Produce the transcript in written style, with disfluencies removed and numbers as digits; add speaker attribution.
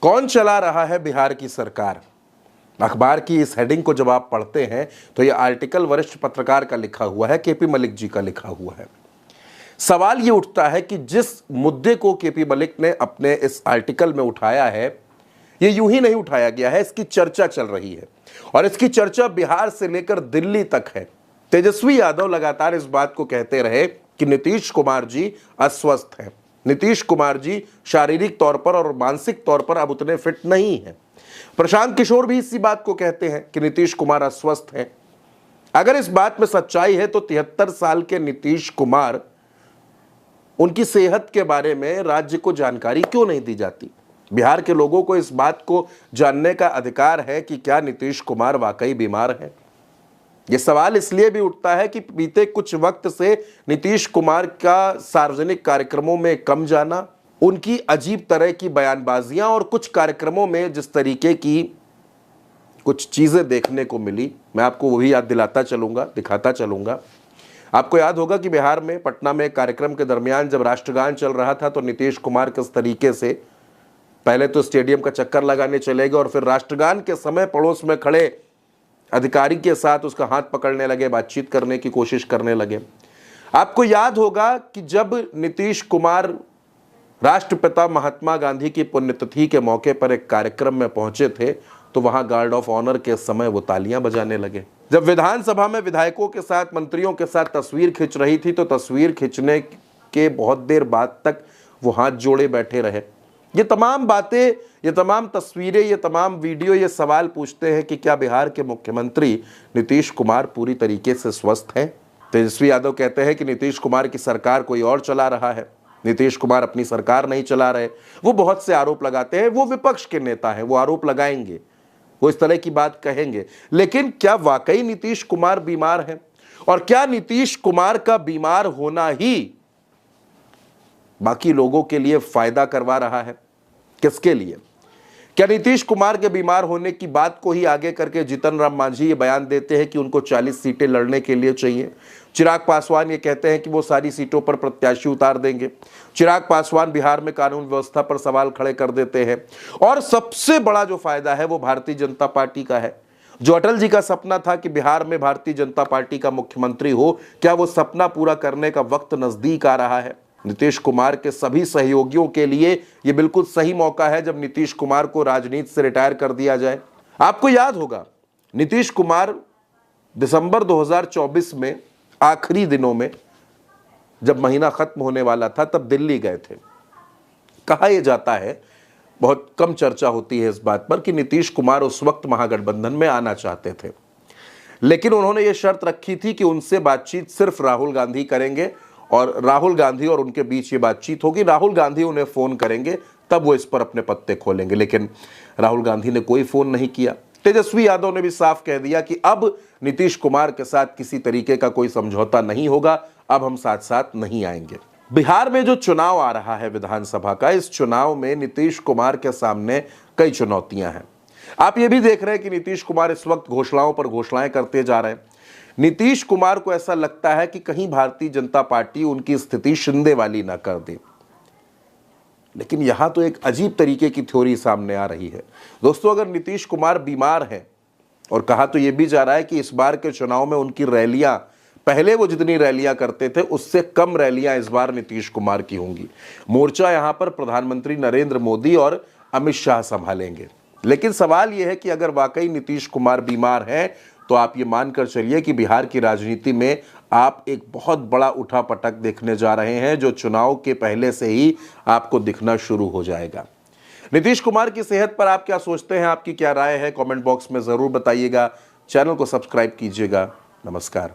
Speaker 1: कौन चला रहा है बिहार की सरकार? अखबार की इस हेडिंग को जब आप पढ़ते हैं तो यह आर्टिकल वरिष्ठ पत्रकार का लिखा हुआ है, केपी मलिक जी का लिखा हुआ है। सवाल यह उठता है कि जिस मुद्दे को केपी मलिक ने अपने इस आर्टिकल में उठाया है, यह यूं ही नहीं उठाया गया है, इसकी चर्चा चल रही है और इसकी चर्चा बिहार से लेकर दिल्ली तक है। तेजस्वी यादव लगातार इस बात को कहते रहे कि नीतीश कुमार जी अस्वस्थ हैं, नीतीश कुमार जी शारीरिक तौर पर और मानसिक तौर पर अब उतने फिट नहीं हैं। प्रशांत किशोर भी इसी बात को कहते हैं कि नीतीश कुमार अस्वस्थ हैं। अगर इस बात में सच्चाई है तो 73 साल के नीतीश कुमार, उनकी सेहत के बारे में राज्य को जानकारी क्यों नहीं दी जाती? बिहार के लोगों को इस बात को जानने का अधिकार है कि क्या नीतीश कुमार वाकई बीमार हैं। यह सवाल इसलिए भी उठता है कि बीते कुछ वक्त से नीतीश कुमार का सार्वजनिक कार्यक्रमों में कम जाना, उनकी अजीब तरह की बयानबाजियां और कुछ कार्यक्रमों में जिस तरीके की कुछ चीजें देखने को मिली, मैं आपको वो भी याद दिलाता चलूंगा, दिखाता चलूंगा। आपको याद होगा कि बिहार में पटना में एक कार्यक्रम के दरमियान जब राष्ट्रगान चल रहा था तो नीतीश कुमार किस तरीके से पहले तो स्टेडियम का चक्कर लगाने चले गए और फिर राष्ट्रगान के समय पड़ोस में खड़े अधिकारी के साथ उसका हाथ पकड़ने लगे, बातचीत करने की कोशिश करने लगे। आपको याद होगा कि जब नीतीश कुमार राष्ट्रपिता महात्मा गांधी की पुण्यतिथि के मौके पर एक कार्यक्रम में पहुंचे थे तो वहां गार्ड ऑफ ऑनर के समय वो तालियां बजाने लगे। जब विधानसभा में विधायकों के साथ, मंत्रियों के साथ तस्वीर खिंच रही थी तो तस्वीर खिंचने के बहुत देर बाद तक वो हाथ जोड़े बैठे रहे। ये तमाम बातें, ये तमाम तस्वीरें, ये तमाम वीडियो ये सवाल पूछते हैं कि क्या बिहार के मुख्यमंत्री नीतीश कुमार पूरी तरीके से स्वस्थ हैं? तेजस्वी यादव कहते हैं कि नीतीश कुमार की सरकार कोई और चला रहा है, नीतीश कुमार अपनी सरकार नहीं चला रहे। वो बहुत से आरोप लगाते हैं, वो विपक्ष के नेता हैं, वो आरोप लगाएंगे, वो इस तरह की बात कहेंगे। लेकिन क्या वाकई नीतीश कुमार बीमार है? और क्या नीतीश कुमार का बीमार होना ही बाकी लोगों के लिए फायदा करवा रहा है? किसके लिए? क्या नीतीश कुमार के बीमार होने की बात को ही आगे करके जीतन राम मांझी ये बयान देते हैं कि उनको 40 सीटें लड़ने के लिए चाहिए? चिराग पासवान ये कहते हैं कि वो सारी सीटों पर प्रत्याशी उतार देंगे। चिराग पासवान बिहार में कानून व्यवस्था पर सवाल खड़े कर देते हैं। और सबसे बड़ा जो फायदा है वो भारतीय जनता पार्टी का है। जो अटल जी का सपना था कि बिहार में भारतीय जनता पार्टी का मुख्यमंत्री हो, क्या वो सपना पूरा करने का वक्त नजदीक आ रहा है? नीतीश कुमार के सभी सहयोगियों के लिए यह बिल्कुल सही मौका है जब नीतीश कुमार को राजनीति से रिटायर कर दिया जाए। आपको याद होगा नीतीश कुमार दिसंबर 2024 में आखिरी दिनों में जब महीना खत्म होने वाला था तब दिल्ली गए थे। कहा यह जाता है, बहुत कम चर्चा होती है इस बात पर, कि नीतीश कुमार उस वक्त महागठबंधन में आना चाहते थे, लेकिन उन्होंने ये शर्त रखी थी कि उनसे बातचीत सिर्फ राहुल गांधी करेंगे और राहुल गांधी और उनके बीच ये बातचीत होगी। राहुल गांधी उन्हें फोन करेंगे तब वो इस पर अपने पत्ते खोलेंगे। लेकिन राहुल गांधी ने कोई फोन नहीं किया। तेजस्वी यादव ने भी साफ कह दिया कि अब नीतीश कुमार के साथ किसी तरीके का कोई समझौता नहीं होगा, अब हम साथ साथ नहीं आएंगे। बिहार में जो चुनाव आ रहा है विधानसभा का, इस चुनाव में नीतीश कुमार के सामने कई चुनौतियां हैं। आप ये भी देख रहे हैं कि नीतीश कुमार इस वक्त घोषणाओं पर घोषणाएं करते जा रहे हैं। नीतीश कुमार को ऐसा लगता है कि कहीं भारतीय जनता पार्टी उनकी स्थिति शिंदे वाली ना कर दे। लेकिन यहां तो एक अजीब तरीके की थ्योरी सामने आ रही है। दोस्तों, अगर नीतीश कुमार बीमार हैं, और कहा तो यह भी जा रहा है कि इस बार के चुनाव में उनकी रैलियां, पहले वो जितनी रैलियां करते थे उससे कम रैलियां इस बार नीतीश कुमार की होंगी। मोर्चा यहां पर प्रधानमंत्री नरेंद्र मोदी और अमित शाह संभालेंगे। लेकिन सवाल यह है कि अगर वाकई नीतीश कुमार बीमार हैं तो आप ये मानकर चलिए कि बिहार की राजनीति में आप एक बहुत बड़ा उठापटक देखने जा रहे हैं, जो चुनाव के पहले से ही आपको दिखना शुरू हो जाएगा। नीतीश कुमार की सेहत पर आप क्या सोचते हैं? आपकी क्या राय है? कमेंट बॉक्स में जरूर बताइएगा। चैनल को सब्सक्राइब कीजिएगा। नमस्कार।